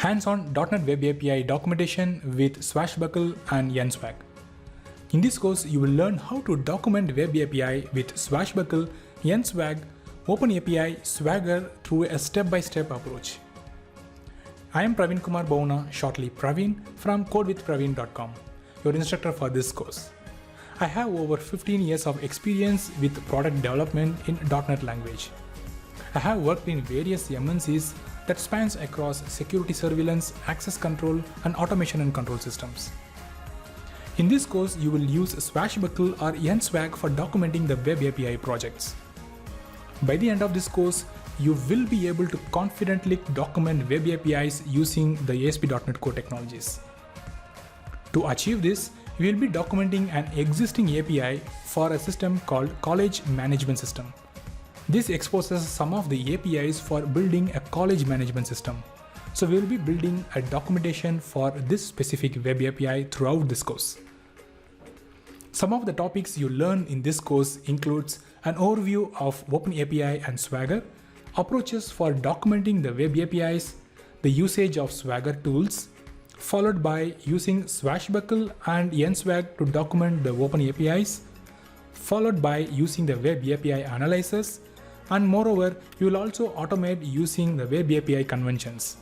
Hands-on .NET Web API documentation with Swashbuckle and NSwag. In this course, you will learn how to document Web API with Swashbuckle, NSwag, OpenAPI, Swagger through a step-by-step approach. I am Praveen Kumar Bhavna, shortly Praveen, from codewithpraveen.com, your instructor for this course. I have over 15 years of experience with product development in .NET language. I have worked in various MNCs that spans across security surveillance, access control, and automation and control systems. In this course, you will use Swashbuckle or NSwag for documenting the Web API projects. By the end of this course, you will be able to confidently document Web APIs using the ASP.NET Core technologies. To achieve this, we will be documenting an existing API for a system called College Management System. This exposes some of the APIs for building a college management system. So we will be building a documentation for this specific Web API throughout this course. Some of the topics you learn in this course includes an overview of OpenAPI and Swagger, approaches for documenting the Web APIs, the usage of Swagger tools, followed by using Swashbuckle and NSwag to document the OpenAPIs, followed by using the Web API analyzers, and moreover, you will also automate using the Web API conventions.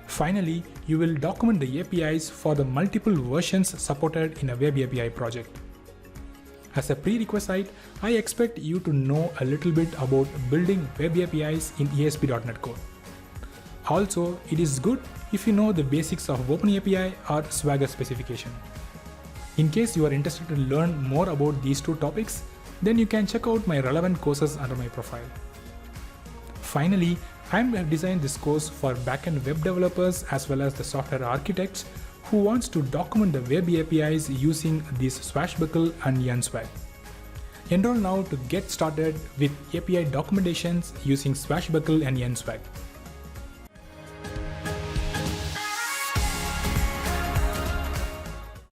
Finally, you will document the APIs for the multiple versions supported in a Web API project. As a prerequisite, I expect you to know a little bit about building Web APIs in ASP.NET Core. Also, it is good if you know the basics of OpenAPI or Swagger specification. In case you are interested to learn more about these two topics, then you can check out my relevant courses under my profile. Finally, I have designed this course for backend web developers as well as the software architects who wants to document the Web APIs using these Swashbuckle and NSwag. Enroll now to get started with API documentations using Swashbuckle and NSwag.